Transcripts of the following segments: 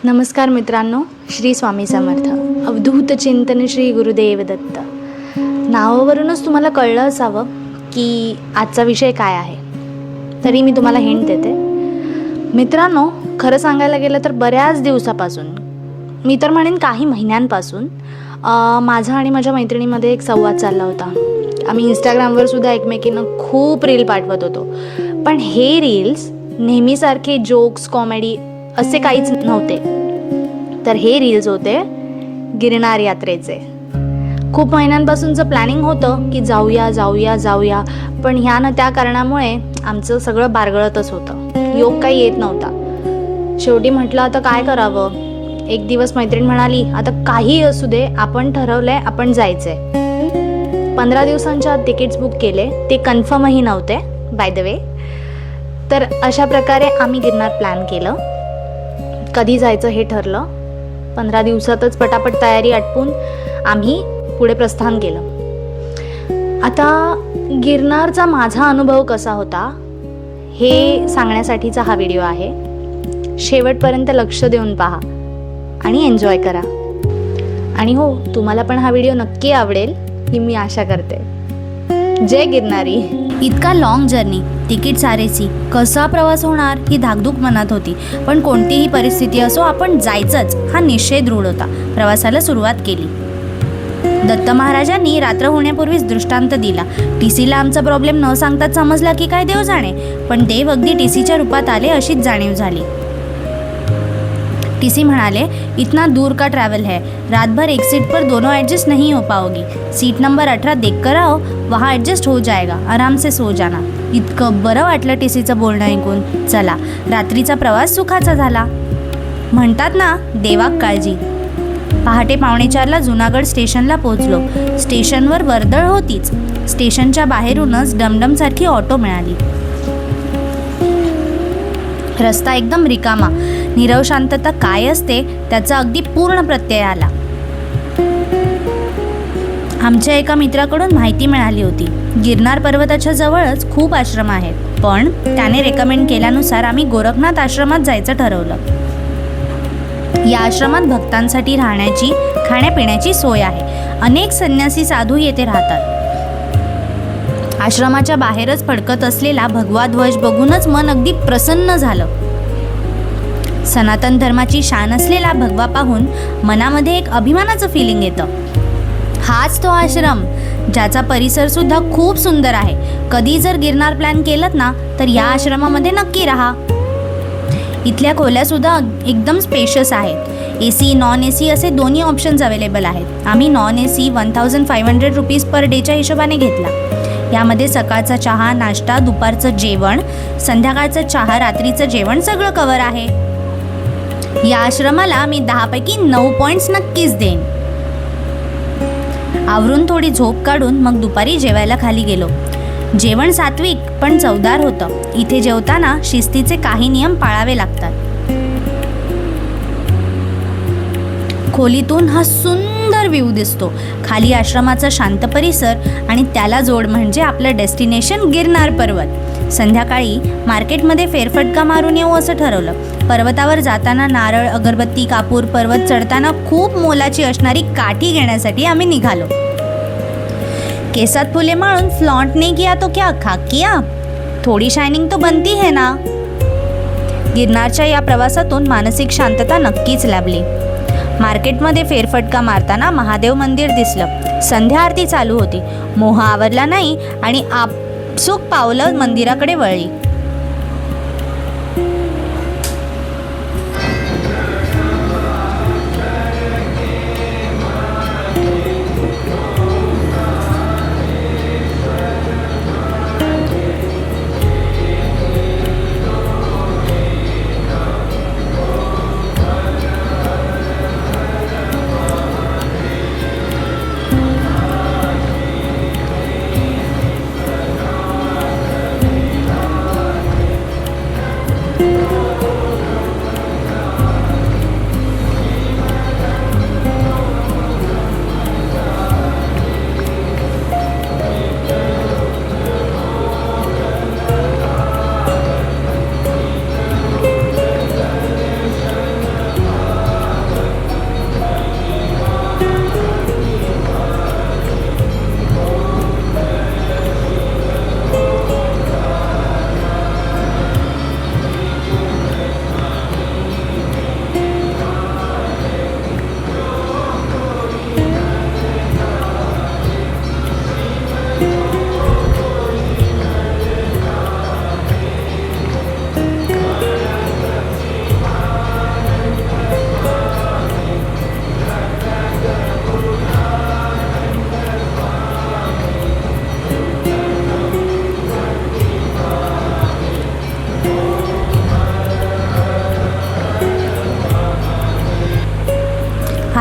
नमस्कार मित्रांनो, श्री स्वामी समर्थ. अवधूत चिंतन श्री गुरुदेव दत्त. नावावरूनच तुम्हाला कळलं असावं की आजचा विषय काय आहे. तरी मी तुम्हाला हिंट देते. मित्रांनो, खरं सांगायला गेलं तर बऱ्याच दिवसापासून, मी तर म्हणेन काही महिन्यांपासून माझा आणि माझ्या मैत्रिणीमध्ये एक संवाद चालला होता. आम्ही इंस्टाग्रामवर सुद्धा एकमेकींना खूप रील पाठवत होतो. पण हे रील्स नेहमीसारखे जोक्स, कॉमेडी असे काहीच नव्हते. तर हे रील्स होते गिरनार यात्रेचे. खूप महिन्यांपासूनचं प्लॅनिंग होतं की जाऊया जाऊया जाऊया, पण ह्या ना त्या कारणामुळे आमचं सगळं बारगळतच होतं. योग काही येत नव्हता. शेवटी म्हटलं आता काय करावं. एक दिवस मैत्रीण म्हणाली, आता काही असू दे, आपण ठरवलंय, आपण जायचंय. 15 दिवसांच्या तिकीट्स बुक केले. ते कन्फर्मही नव्हते बाय द वे. तर अशा प्रकारे आम्ही गिरनार प्लॅन केलं. कधी जायचं हे ठरलं. 15 दिवसातच पटापट तयारी आटपून आम्ही पुढे प्रस्थान केलं. आता गिरनारचा माझा अनुभव कसा होता हे सांगण्यासाठीचा हा व्हिडिओ आहे. शेवटपर्यंत लक्ष देऊन पहा आणि एन्जॉय करा. आणि हो, तुम्हाला पण हा व्हिडिओ नक्की आवडेल ही मी आशा करते. जय गिरनारी. इतका लॉंग जर्नी, तिकीट सारेसी, कसा प्रवास होणार ही धाकधूक मनात होती. पण कोणतीही परिस्थिती असो, आपण जायचंच हा निश्चय दृढ होता. प्रवासाला सुरुवात केली. दत्त महाराजांनी रात्र होण्यापूर्वीच दृष्टांत दिला. टीसीला आमचा प्रॉब्लेम न सांगताच समजला की काय देव जाणे, पण देव अगदी टीसीच्या रूपात आले अशीच जाणीव झाली. टीसी म्हणाले, इतना दूर का ट्रैवल है, रात भर एक सीट पर दोनों एडजस्ट नहीं हो पाओगी. सीट नंबर 18 देख कर आओ, वहाँ एडजस्ट हो जाएगा, आराम से सो जाना. इतकं बरं वाटलं टीसीचं बोलणं ऐकून. चला, रात्रीचा प्रवास सुखाचा झाला. म्हणतात ना, देवाक काळजी. पहाटे 3:45ला जुनागड स्टेशनला पोहोचलो. स्टेशनवर वर्दळ होतीच. स्टेशनच्या बाहेरूनच डमडमसारखी ऑटो मिळाली. रस्ता एकदम रिकामा. नीरव शांतता काय असते त्याचा अगदी पूर्ण प्रत्यय आला. आमच्या एका मित्राकडून माहिती मिळाली होती. गिरनार पर्वताच्या जवळच खूप आश्रम आहेत, पण त्याने रेकमेंड केल्यानुसार आम्ही गोरखनाथ आश्रमात जायचं ठरवलं. या आश्रमात भक्तांसाठी राहण्याची, खाण्यापिण्याची सोय आहे. अनेक संन्यासी साधू येथे राहतात. आश्रमाच्या बाहेरच फडकत असलेला भगवा ध्वज बघूनच मन अगदी प्रसन्न झालं. सनातन धर्माची शान असलेला भगवा पाहून मनामध्ये एक अभिमानाचं फिलिंग येतं. हाच तो आश्रम ज्याचा परिसर सुद्धा खूप सुंदर आहे. कधी जर गिरनार प्लॅन केलं ना तर या आश्रमामध्ये नक्की राहा. इथल्या खोल्या सुद्धा एकदम स्पेशियस आहेत. AC, नॉन AC असे दोन्ही ऑप्शन्स अवेलेबल आहेत. आम्ही नॉन AC 1500 रुपीज पर डेच्या हिशोबाने घेतला. यामध्ये सकाळचा चहा, नाश्ता, दुपारचं जेवण, संध्याकाळचं चहा, रात्रीचं जेवण सगळं कवर आहे. या आश्रमाला मी 10 पैकी 9 पॉईंट्स नक्कीच देईन. आवरून थोडी झोप काढून मग दुपारी जेवायला खाली गेलो. जेवण सात्विक पण चवदार होतं. इथे जेवताना शिस्तीचे काही नियम पाळावे लागतात. खोलीतून हा सुंदर व्ह्यू दिसतो. खाली आश्रमाचा शांत परिसर आणि त्याला जोड म्हणजे आपलं डेस्टिनेशन गिरनार पर्वत. संध्याकाळी मार्केटमध्ये फेरफटका मारून येऊ असं ठरवलं. पर्वतावर जाताना नारळ, अगरबत्ती, कापूर, पर्वत चढताना खूप मोलाची असणारी काठी घेण्यासाठी आम्ही निघालो. केसात फुले माळून फ्लॉन्ट नहीं किया तो क्या खाक किया, थोडी शायनिंग तो बनती है ना. गिरनारच्या या प्रवासातून मानसिक शांतता नक्कीच लाभली. मार्केटमध्ये फेरफटका मारताना महादेव मंदिर दिसलं. संध्या आरती चालू होती. मोह आवरला नाही आणि आपसूक पावलं मंदिराकडे वळली.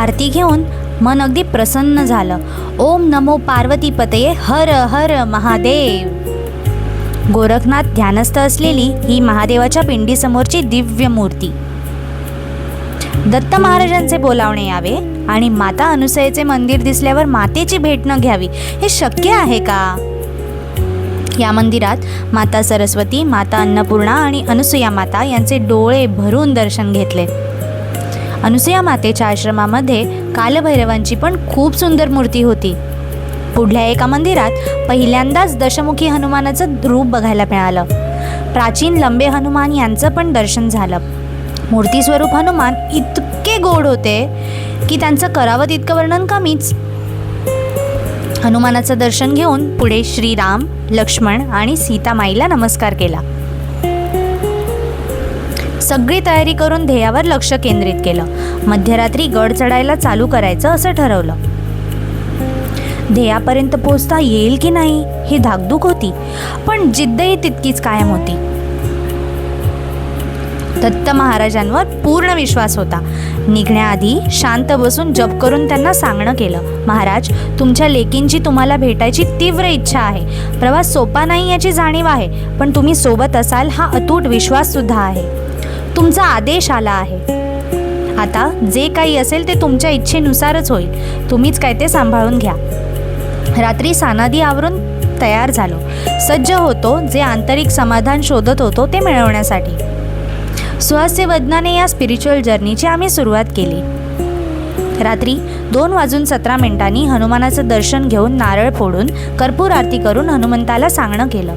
आरती घेऊन मन अगदी प्रसन्न झालं. ओम नमो पार्वतीपतये हर हर महादेव. गोरखनाथ ध्यानस्थ असलेली ही महादेवाच्या पिंडीसमोरची दिव्य मूर्ती. दत्त महाराजांचे बोलावणे यावे आणि माता अनुसयेचे मंदिर दिसल्यावर मातेची भेट न घ्यावी हे शक्य आहे का? या मंदिरात माता सरस्वती, माता अन्नपूर्णा आणि अनुसुया माता यांचे डोळे भरून दर्शन घेतले. अनुसुया मातेच्या आश्रमामध्ये कालभैरवांची पण खूप सुंदर मूर्ती होती. पुढल्या एका मंदिरात पहिल्यांदाच दशमुखी हनुमानाचं रूप बघायला मिळालं. प्राचीन लंबे हनुमान यांचं पण दर्शन झालं. मूर्ती स्वरूप हनुमान इतके गोड होते की त्यांचं करावं तितकं वर्णन कमीच. हनुमानाचं दर्शन घेऊन पुढे श्रीराम, लक्ष्मण आणि सीतामाईला नमस्कार केला. सगळी तयारी करून ध्येयावर लक्ष केंद्रित केलं. मध्यरात्री गड चढायला चालू करायचं असं ठरवलं. ध्येयापर्यंत पोहोचता येईल की नाही ही धाकधूक होती, पण जिद्दही तितकीच कायम होती. दत्त महाराजांवर पूर्ण विश्वास होता. निघण्याआधी शांत बसून जप करून त्यांना सांगणं केलं, महाराज, तुमच्या लेकींची तुम्हाला भेटायची तीव्र इच्छा आहे. प्रवास सोपा नाही याची जाणीव आहे, पण तुम्ही सोबत असाल हा अतूट विश्वास सुद्धा आहे. तुमचा आदेश आला आहे. आता जे काही असेल ते तुमच्या इच्छेनुसारच होईल. तुम्हीच काय ते सांभाळून घ्या. रात्री सानादी आवरून तयार झालो. सज्ज होतो. जे आंतरिक समाधान शोधत होतो ते मिळवण्यासाठी. सुहास्य वदनाने या स्पिरिच्युअल जर्नीची आम्ही सुरुवात केली. रात्री 2:17 हनुमानाचं दर्शन घेऊन नारळ फोडून कर्पूर आरती करून हनुमंताला सांगणं केलं,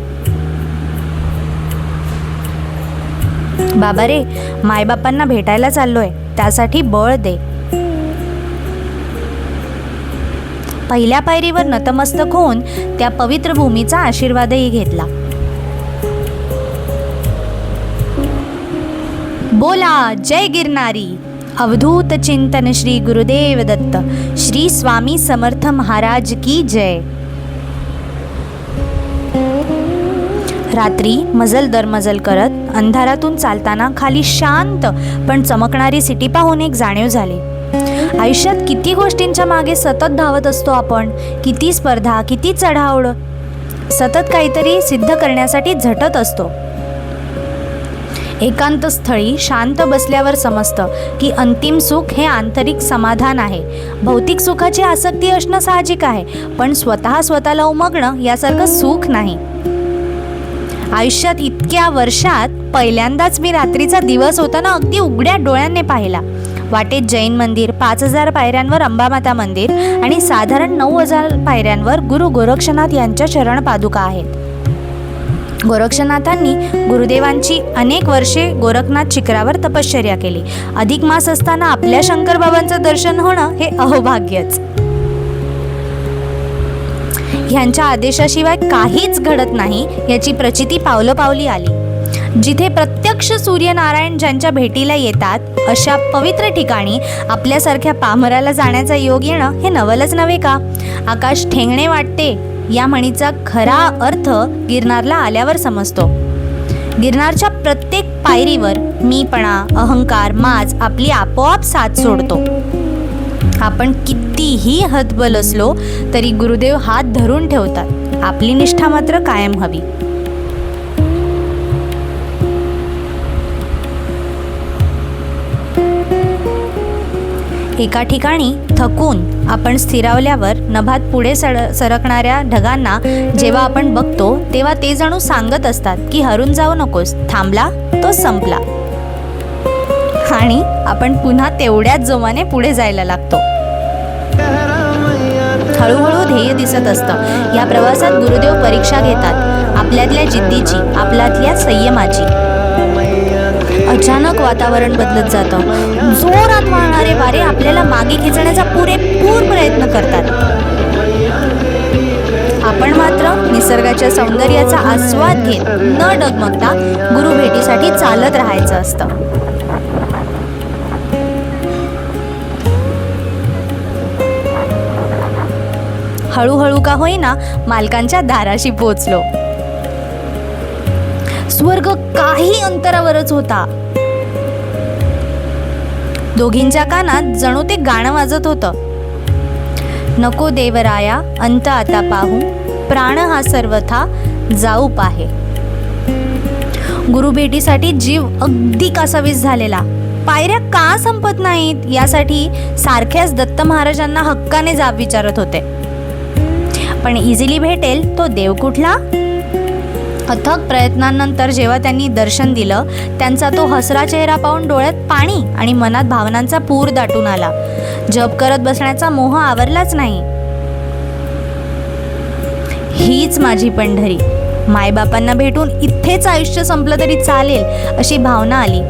बाबा रे, मायबापांना भेटायला चाललोय, त्यासाठी बळ दे. पहिल्या पायरीवर नतमस्तक होऊन त्या पवित्र भूमीचा आशीर्वादही घेतला. बोला जय गिरनारी. अवधूत चिंतन श्री गुरुदेव दत्त. श्री स्वामी समर्थ महाराज की जय. रात्री मजल दर मजल करत अंधारातून चालताना खाली शांत पण चमकणारी सिटी पाहून एक जाणीव झाली. आयुष्यात किती गोष्टींच्या मागे सतत धावत असतो आपण. किती स्पर्धा, किती चढाओढ, सतत काहीतरी सिद्ध करण्यासाठी झटत असतो. एकांत स्थळी शांत बसल्यावर समजतं की अंतिम सुख हे आंतरिक समाधान आहे. भौतिक सुखाची आसक्ती असणं साहजिक आहे, पण स्वतःला उमगणं यासारखं सुख नाही. आयुष्यात इतक्या वर्षात पहिल्यांदाच मी रात्रीचा दिवस होताना अगदी उघड्या डोळ्यांनी पाहिला. वाटेत जैन मंदिर, 5000 पायऱ्यांवर अंबामाता मंदिर आणि साधारण 9000 पायऱ्यांवर गुरु गोरक्षनाथ यांच्या चरण पादुका आहेत. गोरक्षनाथांनी गुरुदेवांची अनेक वर्षे गोरखनाथ शिखरावर तपश्चर्या केली. अधिक मास असताना आपल्या शंकरबाबांचं दर्शन होणं हे अहोभाग्यच. ह्यांच्या आदेशाशिवाय काहीच घडत नाही याची प्रचिती पावलोपावली आली. जिथे प्रत्यक्ष सूर्यनारायण ज्यांच्या भेटीला येतात अशा पवित्र ठिकाणी आपल्यासारख्या पामराला जाण्याचा योग येणं हे नवलच नव्हे का? आकाश ठेंगणे वाटते या म्हणीचा खरा अर्थ गिरनारला आल्यावर समजतो. गिरनारच्या प्रत्येक पायरीवर मीपणा, अहंकार, माज आपली आपोआप साथ सोडतो. आपण कितीही हतबल असलो तरी गुरुदेव हात धरून ठेवतात. आपली निष्ठा मात्र कायम हवी. एका ठिकाणी थकून आपण स्थिरावल्यावर नभात पुढे सरकणाऱ्या ढगांना जेव्हा आपण बघतो तेव्हा ते जणू सांगत असतात की हरून जाऊ नकोस, थांबला तो संपला. आणि आपण पुन्हा तेवढ्याच जोमाने पुढे जायला लागतो. हळूहळू ध्येय दिसत असतं. या प्रवासात गुरुदेव परीक्षा घेतात, आपल्यातल्या जिद्दीची, आपल्यातल्या संयमाची. अचानक वातावरण बदलत जातं. जोरात वाहणारे वारे आपल्याला मागे खेचण्याचा पुरेपूर प्रयत्न करतात. आपण मात्र निसर्गाच्या सौंदर्याचा आस्वाद घेत न डगमगता गुरु भेटीसाठी चालत राहायचं असतं. हळूहळू का होईना मालकांच्या दाराशी पोचलो. स्वर्ग काही अंतरावरच होता. दोघींच्या कानात जणू ते गाणं वाजत होतं. नको देवराया अंत आता पाहू, प्राण हा सर्वथा जाऊ पाहे. गुरुभेटीसाठी जीव अगदी कासावीस झालेला. पायऱ्या का संपत नाहीत यासाठी सारख्याच दत्त महाराजांना हक्काने जाब विचारत होते. पण इझिली भेटेल तो देव कुठला? अथक प्रयत्नांनंतर जेव्हा त्यांनी दर्शन दिलं, त्यांचा तो हसरा चेहरा पाहून डोळ्यात पाणी आणि मनात भावनांचा पूर दाटून आला. जप करत बसण्याचा मोह आवरलाच नाही. हीच माझी पंढरी. मायबापांना भेटून इथेच आयुष्य संपलं तरी चालेल अशी भावना आली.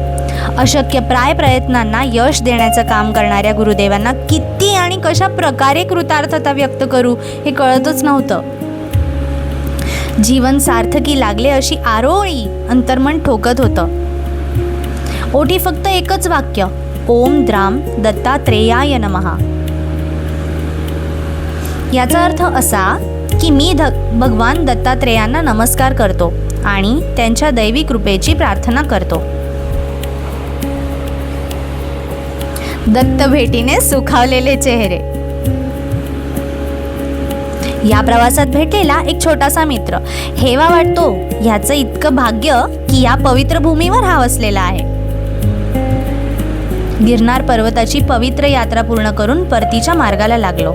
अशक्यप्राय प्रयत्नांना यश देण्याचं काम करणाऱ्या गुरुदेवांना किती आणि कशा प्रकारे कृतार्थता व्यक्त करू हे कळतच नव्हतं. जीवन सार्थकी लागले अशी आरोळी अंतर्मन ठोकत होतं. ओठी फक्त एकच वाक्य, ओम द्राम दत्तात्रेयाय नमः. याचा अर्थ असा की मी भगवान दत्तात्रेयांना नमस्कार करतो आणि त्यांच्या दैवी कृपेची प्रार्थना करतो. दत्त भेटीने सुखावलेले चेहरे. या प्रवासात भेटलेला एक छोटासा मित्र हेवा वाटतो ह्याचं इतकं भाग्य की या पवित्र भूमीवर हा वसलेला आहे. गिरनार पर्वताची पवित्र यात्रा पूर्ण करून परतीच्या मार्गाला लागलो.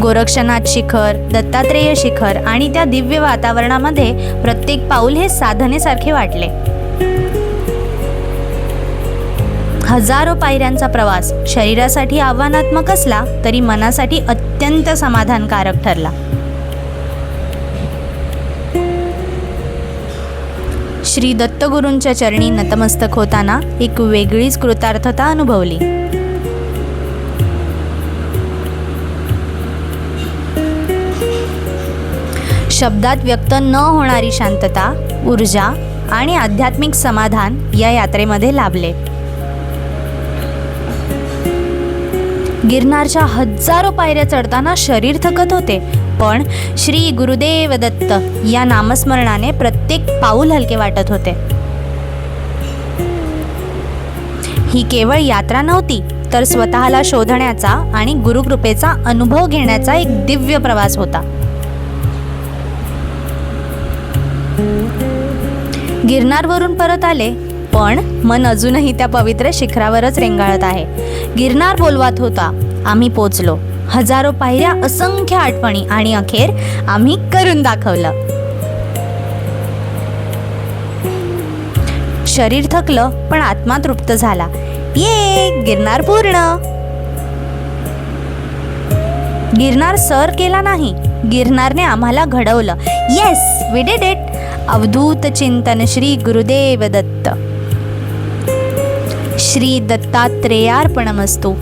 गोरक्षनाथ शिखर, दत्तात्रेय शिखर आणि त्या दिव्य वातावरणामध्ये प्रत्येक पाऊल हे साधनेसारखे वाटले. हजारो पायऱ्यांचा प्रवास शरीरासाठी आव्हानात्मक असला तरी मनासाठी अत्यंत समाधानकारक ठरला. श्री दत्तगुरूंच्या चरणी नतमस्तक होताना एक वेगळीच कृतार्थता अनुभवली. शब्दात व्यक्त न होणारी शांतता, ऊर्जा आणि आध्यात्मिक समाधान या यात्रेमध्ये लाभले. गिरनारच्या हजारो पायऱ्या चढताना शरीर थकत होते, पण श्री गुरुदेव दत्त या नामस्मरणाने प्रत्येक पाऊल हलके वाटत होते. ही केवळ यात्रा नव्हती, तर स्वतःला शोधण्याचा आणि गुरुकृपेचा अनुभव घेण्याचा एक दिव्य प्रवास होता. गिरनारवरून परत आले, पण मन अजूनही त्या पवित्र शिखरावरच रेंगाळत आहे. गिरनार बोलवत होता. आम्ही पोचलो. हजारो पायऱ्या, असंख्य आठवणी आणि अखेर आम्ही करून दाखवलं. शरीर थकलं पण आत्मा तृप्त झाला. ये गिरनार पूर्ण. गिरनार सर केला नाही, गिरनारने आम्हाला घडवलं. Yes, we did it. Avadhut Chintan Shri Gurudev Datta. Shri दत्तात्रेयार्पणमस्तु.